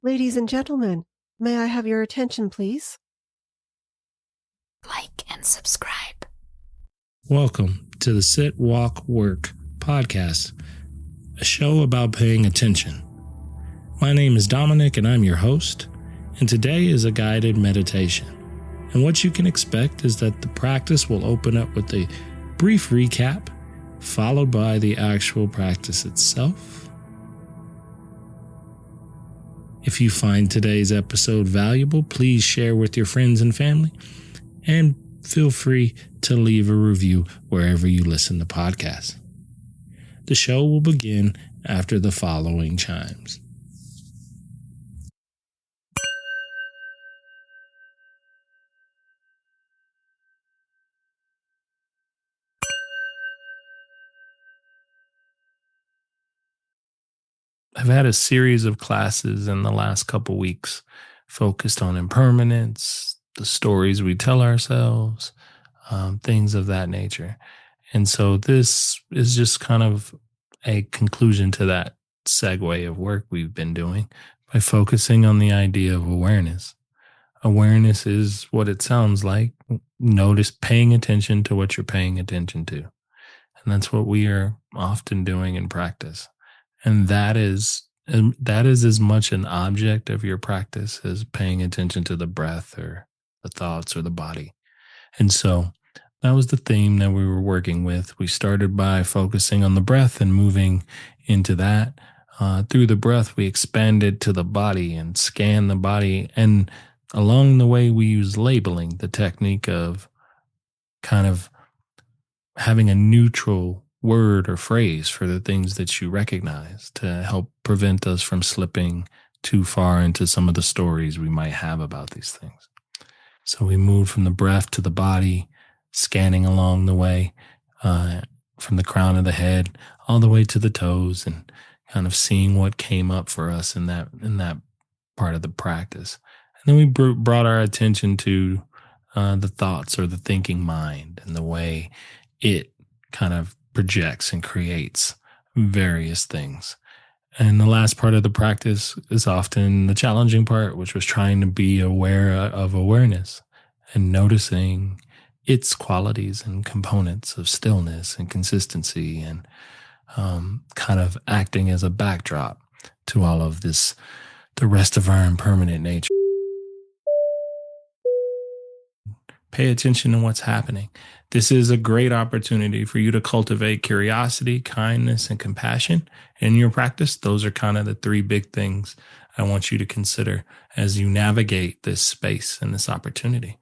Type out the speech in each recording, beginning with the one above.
Ladies and gentlemen, may I have your attention, please? Like and subscribe. Welcome to the Sit, Walk, Work podcast, a show about paying attention. My name is Dominic and I'm your host, and today is a guided meditation. And what you can expect is that the practice will open up with a brief recap, followed by the actual practice itself. If you find today's episode valuable, please share with your friends and family, and feel free to leave a review wherever you listen to podcasts. The show will begin after the following chimes. I've had a series of classes in the last couple weeks focused on impermanence, the stories we tell ourselves, things of that nature. And so this is just kind of a conclusion to that segue of work we've been doing by focusing on the idea of awareness. Awareness is what it sounds like. Notice paying attention to what you're paying attention to. And that's what we are often doing in practice. And that is as much an object of your practice as paying attention to the breath or the thoughts or the body. And so that was the theme that we were working with. We started by focusing on the breath and moving into that. Through the breath, we expanded to the body and scanned the body. And along the way, we use labeling, the technique of kind of having a neutral word or phrase for the things that you recognize to help prevent us from slipping too far into some of the stories we might have about these things. So we moved from the breath to the body, scanning along the way, from the crown of the head all the way to the toes, and kind of seeing what came up for us in that part of the practice. And then we brought our attention to the thoughts or the thinking mind and the way it kind of projects and creates various things. And the last part of the practice is often the challenging part, which was trying to be aware of awareness and noticing its qualities and components of stillness and consistency, and kind of acting as a backdrop to all of this, the rest of our impermanent nature. Pay attention to what's happening. This is a great opportunity for you to cultivate curiosity, kindness, and compassion in your practice. Those are kind of the three big things I want you to consider as you navigate this space and this opportunity.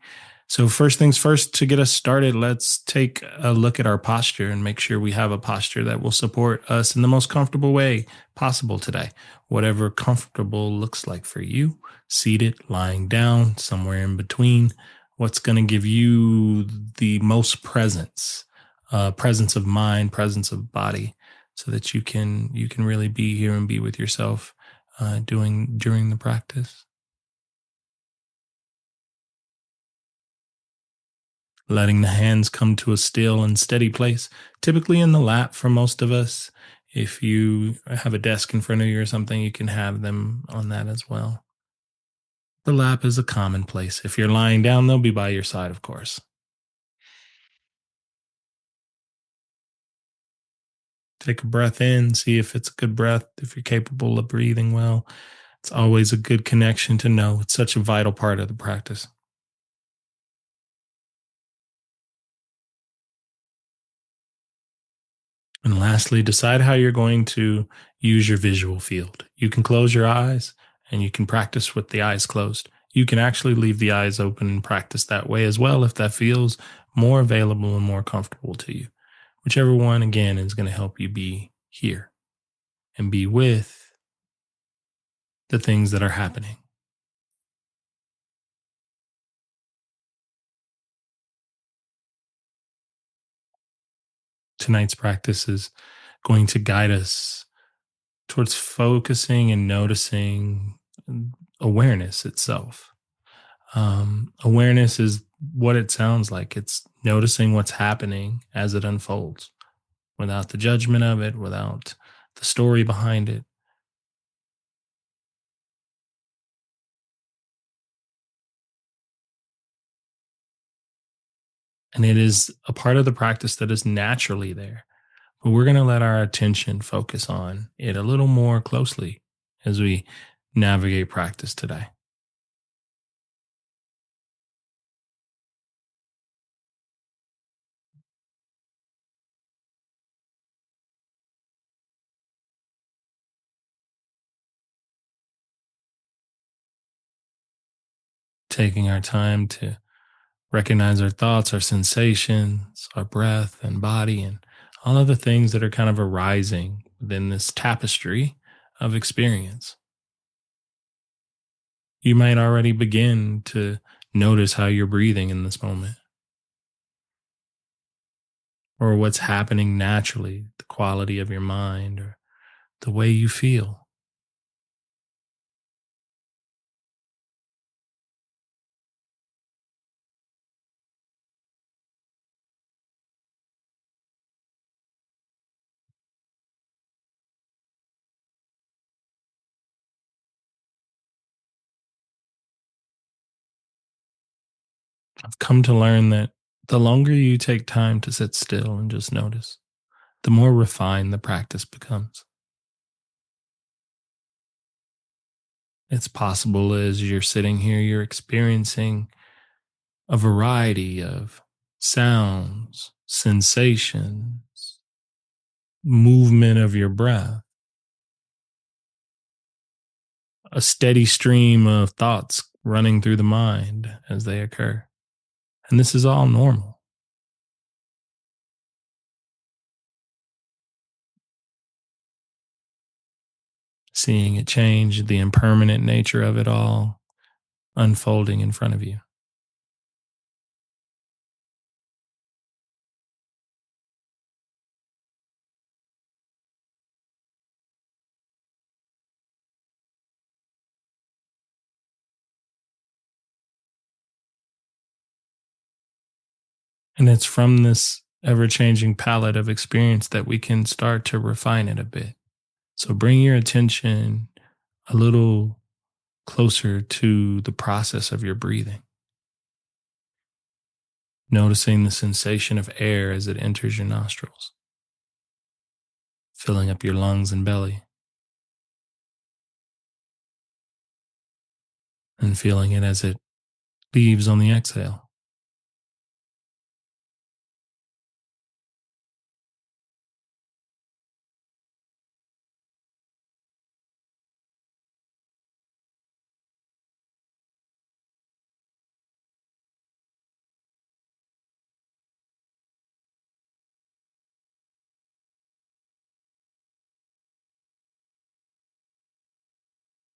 So first things first, to get us started, let's take a look at our posture and make sure we have a posture that will support us in the most comfortable way possible today. Whatever comfortable looks like for you, seated, lying down, somewhere in between. What's going to give you the most presence of mind, presence of body, so that you can really be here and be with yourself during the practice. Letting the hands come to a still and steady place, typically in the lap for most of us. If you have a desk in front of you or something, you can have them on that as well. The lap is a common place. If you're lying down, they'll be by your side, of course. Take a breath in, see if it's a good breath, if you're capable of breathing well. It's always a good connection to know. It's such a vital part of the practice. And lastly, decide how you're going to use your visual field. You can close your eyes and you can practice with the eyes closed. You can actually leave the eyes open and practice that way as well if that feels more available and more comfortable to you. Whichever one, again, is going to help you be here and be with the things that are happening. Tonight's practice is going to guide us towards focusing and noticing awareness itself. Awareness is what it sounds like. It's noticing what's happening as it unfolds without the judgment of it, without the story behind it. And it is a part of the practice that is naturally there. But we're going to let our attention focus on it a little more closely as we navigate practice today. Taking our time to recognize our thoughts, our sensations, our breath and body, and all of the things that are kind of arising within this tapestry of experience. You might already begin to notice how you're breathing in this moment or what's happening naturally, the quality of your mind or the way you feel. I've come to learn that the longer you take time to sit still and just notice, the more refined the practice becomes. It's possible as you're sitting here, you're experiencing a variety of sounds, sensations, movement of your breath, a steady stream of thoughts running through the mind as they occur. And this is all normal. Seeing it change, the impermanent nature of it all unfolding in front of you. And it's from this ever changing palette of experience that we can start to refine it a bit. So bring your attention a little closer to the process of your breathing, noticing the sensation of air as it enters your nostrils, filling up your lungs and belly, and feeling it as it leaves on the exhale.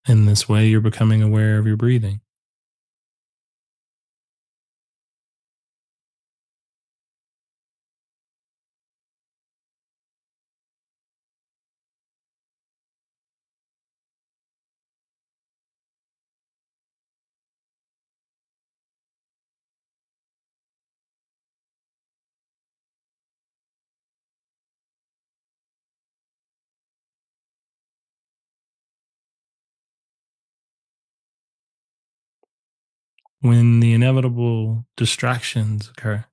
In this way, you're becoming aware of your breathing. When the inevitable distractions occur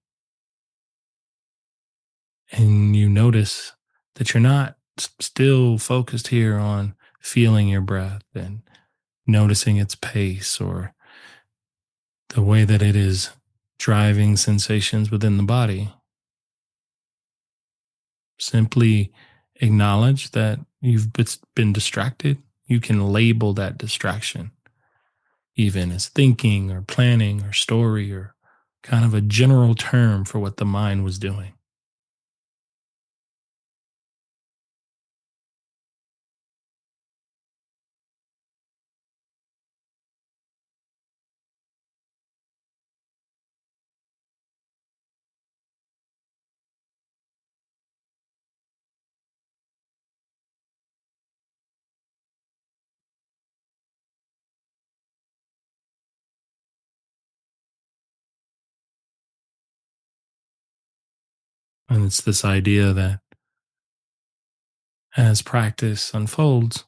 and you notice that you're not still focused here on feeling your breath and noticing its pace or the way that it is driving sensations within the body, simply acknowledge that you've been distracted. You can label that distraction, even as thinking or planning or story or kind of a general term for what the mind was doing. And it's this idea that as practice unfolds,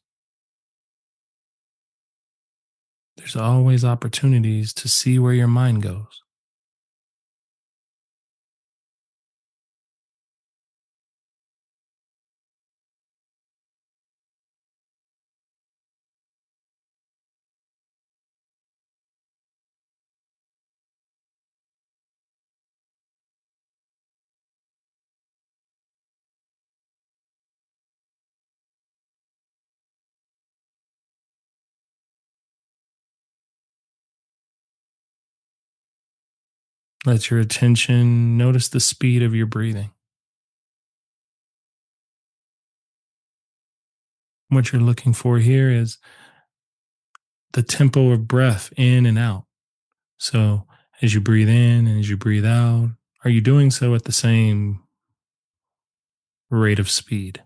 there's always opportunities to see where your mind goes. Let your attention notice the speed of your breathing. What you're looking for here is the tempo of breath in and out. So, as you breathe in and as you breathe out, are you doing so at the same rate of speed?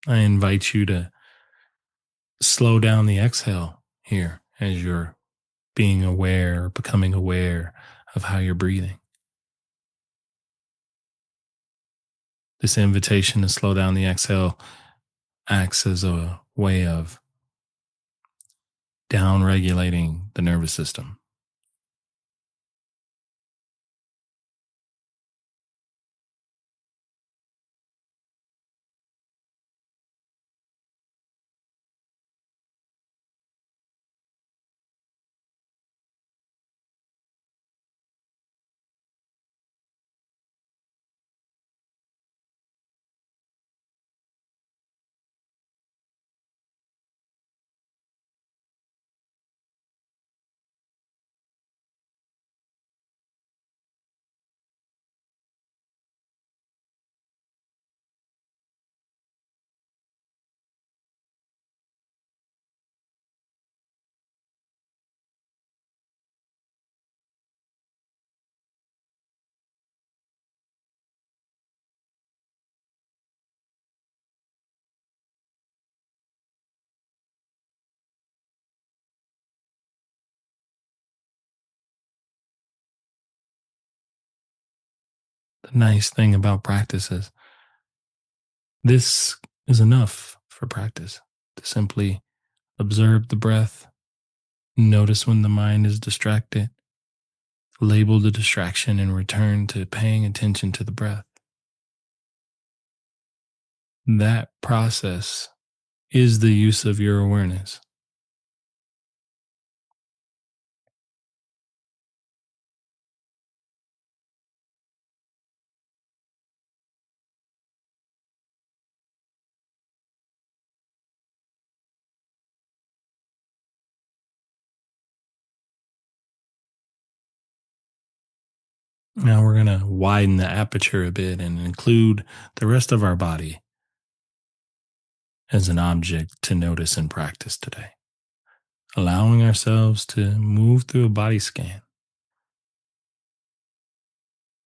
I invite you to slow down the exhale here as you're being aware, becoming aware of how you're breathing. This invitation to slow down the exhale acts as a way of down regulating the nervous system. The nice thing about practice is this is enough for practice to simply observe the breath, notice when the mind is distracted, label the distraction, and return to paying attention to the breath. That process is the use of your awareness. Now we're going to widen the aperture a bit and include the rest of our body as an object to notice and practice today, allowing ourselves to move through a body scan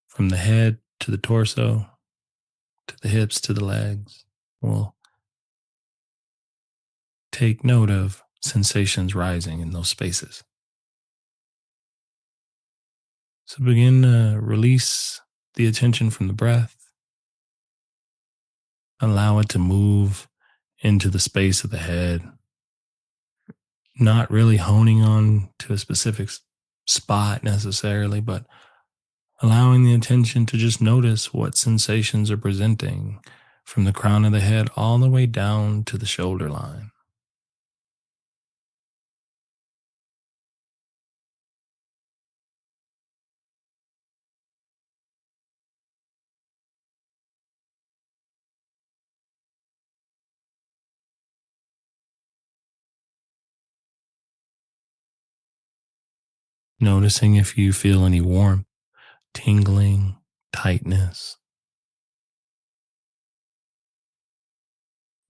from the head to the torso, to the hips, to the legs. We'll take note of sensations rising in those spaces. So begin to release the attention from the breath, allow it to move into the space of the head, not really honing on to a specific spot necessarily, but allowing the attention to just notice what sensations are presenting from the crown of the head all the way down to the shoulder line. Noticing if you feel any warmth, tingling, tightness,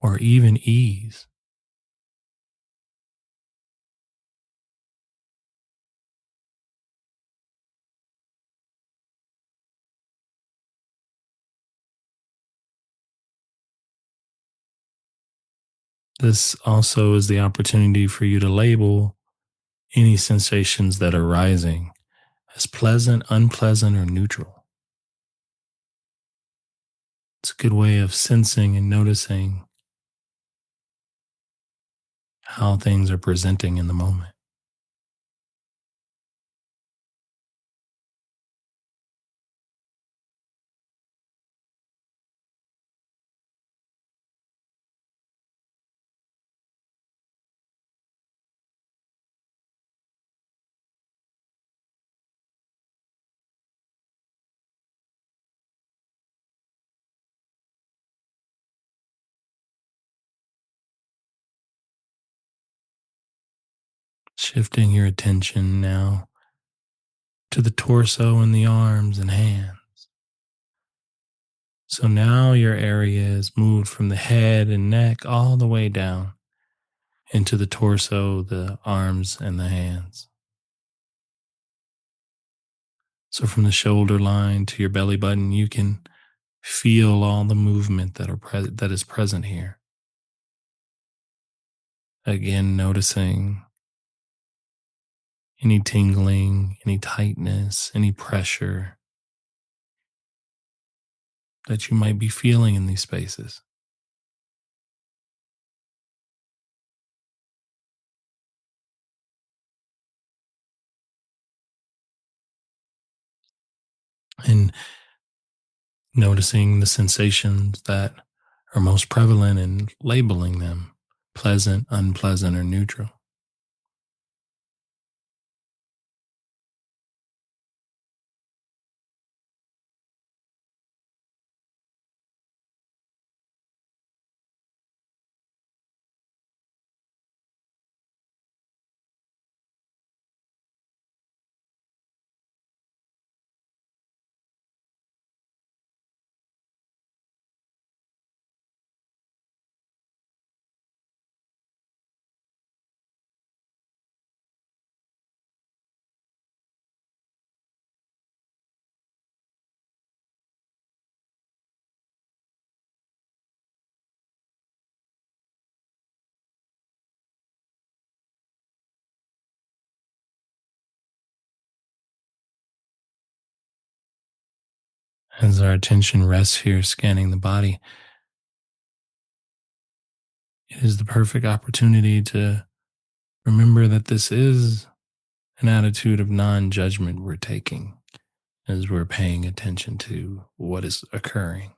or even ease. This also is the opportunity for you to label any sensations that are rising as pleasant, unpleasant, or neutral. It's a good way of sensing and noticing how things are presenting in the moment. Shifting your attention now to the torso and the arms and hands. So now your area is moved from the head and neck all the way down into the torso, the arms, and the hands. So from the shoulder line to your belly button, you can feel all the movement that is present here. Again, noticing any tingling, any tightness, any pressure that you might be feeling in these spaces. And noticing the sensations that are most prevalent and labeling them pleasant, unpleasant, or neutral. As our attention rests here, scanning the body, it is the perfect opportunity to remember that this is an attitude of non judgment we're taking as we're paying attention to what is occurring.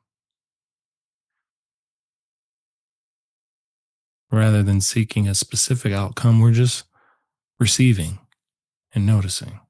Rather than seeking a specific outcome, we're just receiving and noticing.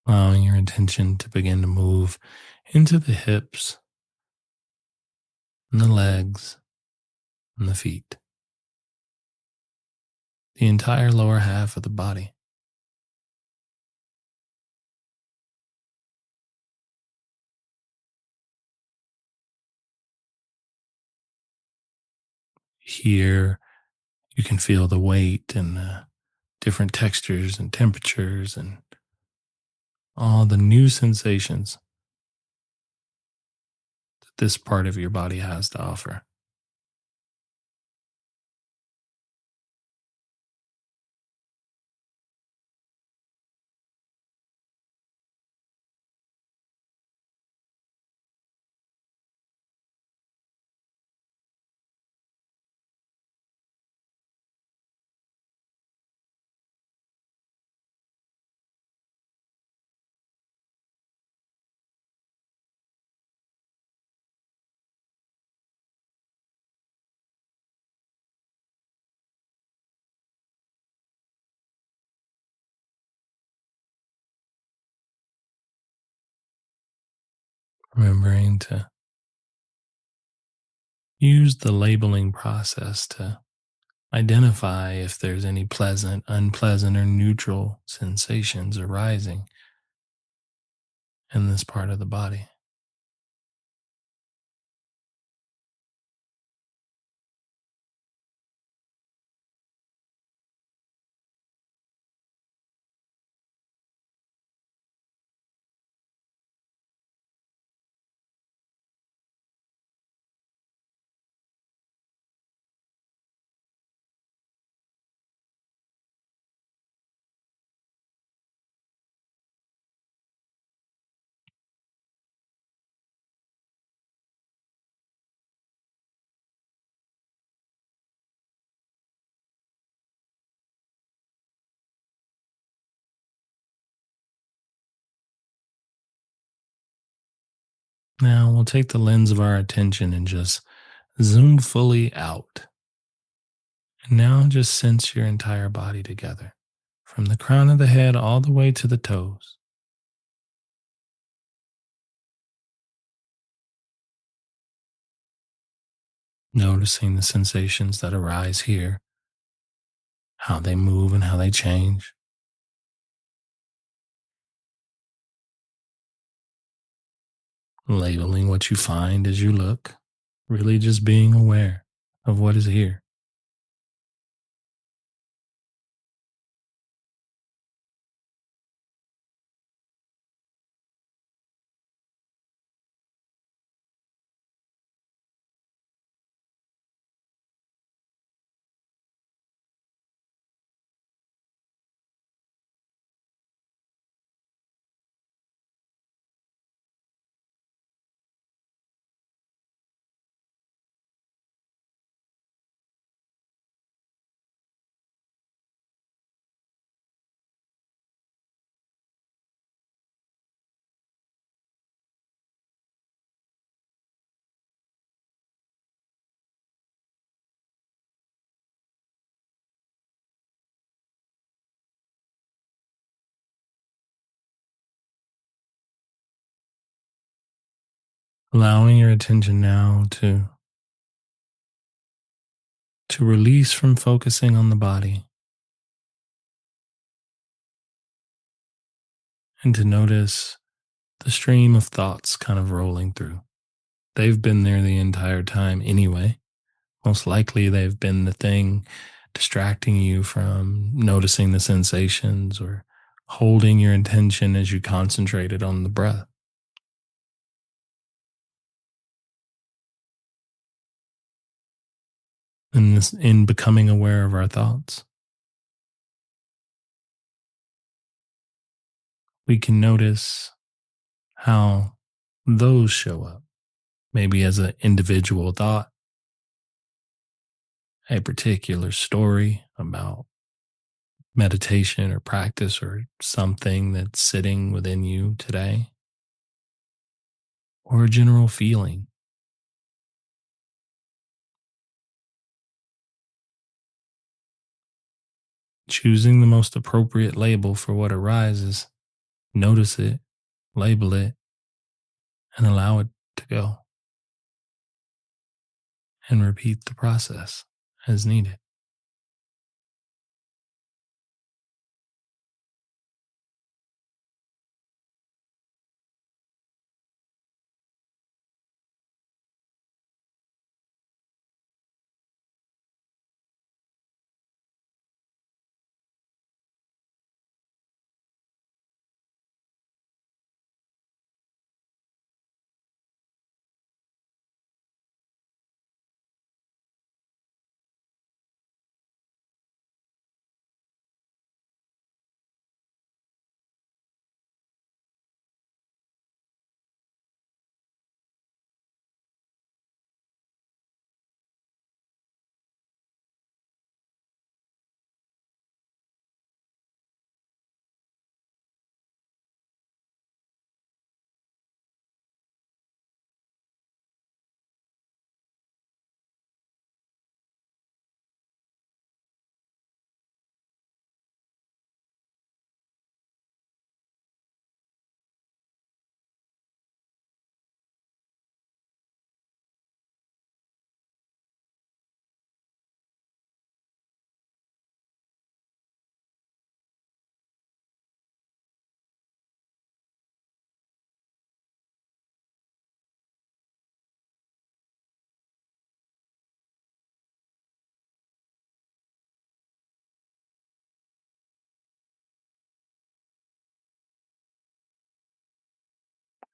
Allowing your attention to begin to move into the hips and the legs and the feet, the entire lower half of the body. Here, you can feel the weight and the different textures and temperatures and all the new sensations that this part of your body has to offer. Remembering to use the labeling process to identify if there's any pleasant, unpleasant, or neutral sensations arising in this part of the body. Now we'll take the lens of our attention and just zoom fully out. And now just sense your entire body together, from the crown of the head all the way to the toes. Noticing the sensations that arise here, how they move and how they change. Labeling what you find as you look, really just being aware of what is here. Allowing your attention now to release from focusing on the body and to notice the stream of thoughts kind of rolling through. They've been there the entire time anyway. Most likely, they've been the thing distracting you from noticing the sensations or holding your intention as you concentrated on the breath. And this, in becoming aware of our thoughts, we can notice how those show up, maybe as an individual thought, a particular story about meditation or practice or something that's sitting within you today, or a general feeling. Choosing the most appropriate label for what arises, notice it, label it, and allow it to go, and repeat the process as needed.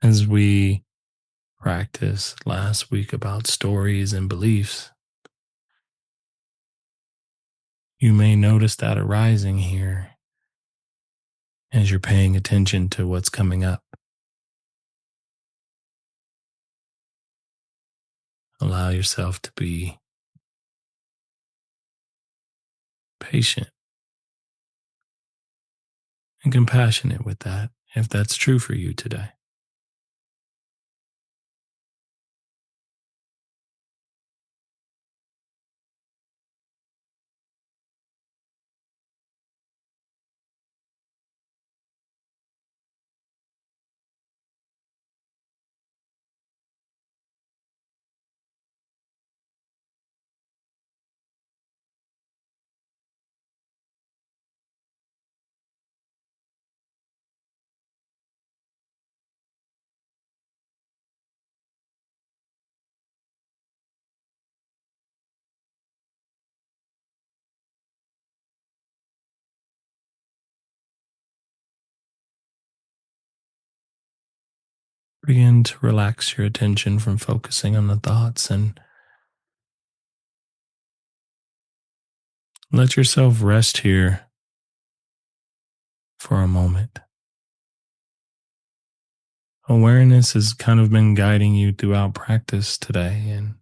As we practiced last week about stories and beliefs, you may notice that arising here as you're paying attention to what's coming up. Allow yourself to be patient and compassionate with that if that's true for you today. begin to relax your attention from focusing on the thoughts and let yourself rest here for a moment. Awareness has kind of been guiding you throughout practice today. And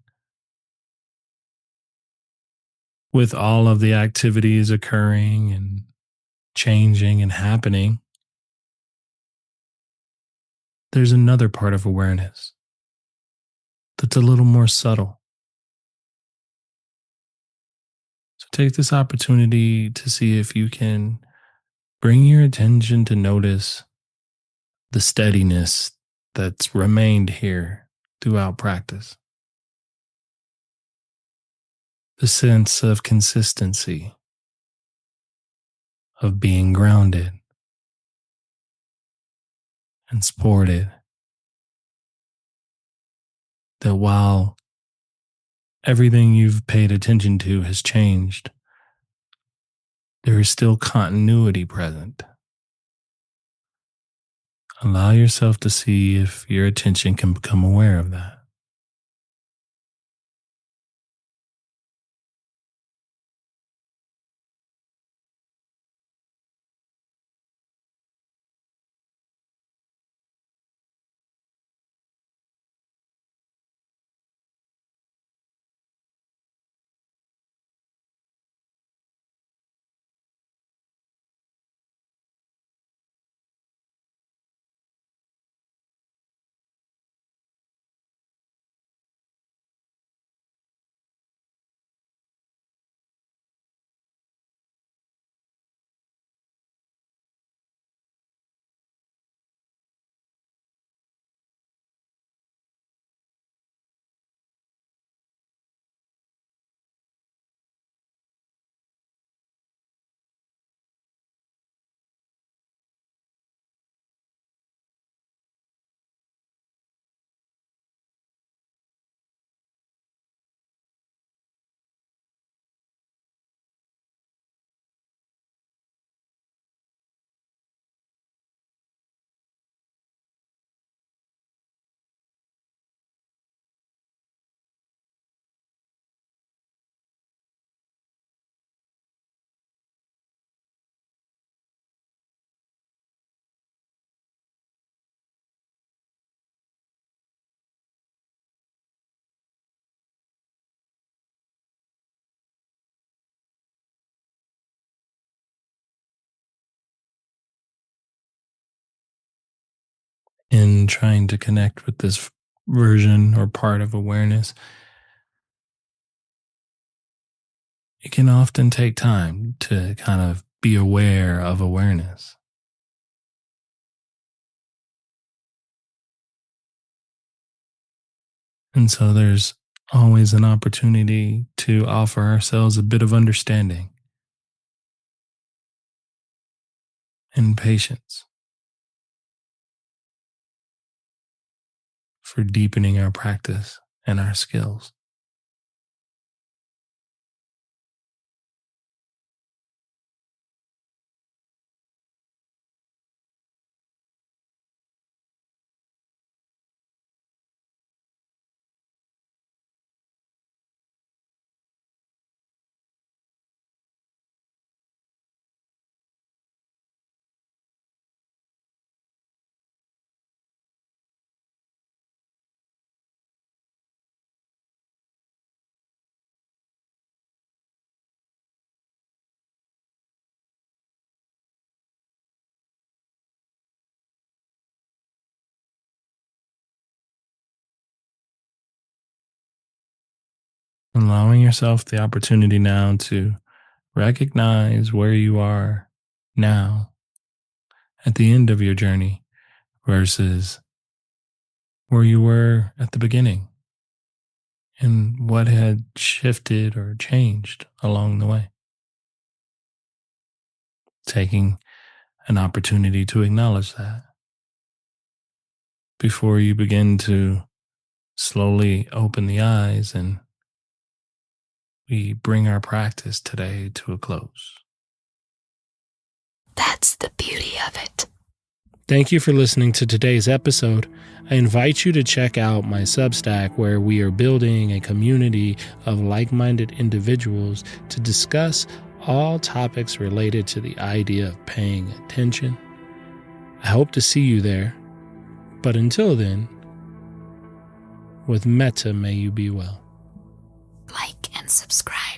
with all of the activities occurring and changing and happening, there's another part of awareness that's a little more subtle. So take this opportunity to see if you can bring your attention to notice the steadiness that's remained here throughout practice, the sense of consistency, of being grounded and supported. That while everything you've paid attention to has changed, there is still continuity present. Allow yourself to see if your attention can become aware of that. In trying to connect with this version or part of awareness, it can often take time to kind of be aware of awareness. And so there's always an opportunity to offer ourselves a bit of understanding and patience for deepening our practice and our skills. Allowing yourself the opportunity now to recognize where you are now at the end of your journey versus where you were at the beginning and what had shifted or changed along the way. Taking an opportunity to acknowledge that before you begin to slowly open the eyes and we bring our practice today to a close. That's the beauty of it. Thank you for listening to today's episode. I invite you to check out my Substack, where we are building a community of like-minded individuals to discuss all topics related to the idea of paying attention. I hope to see you there. But until then, with Metta, may you be well. Like and subscribe.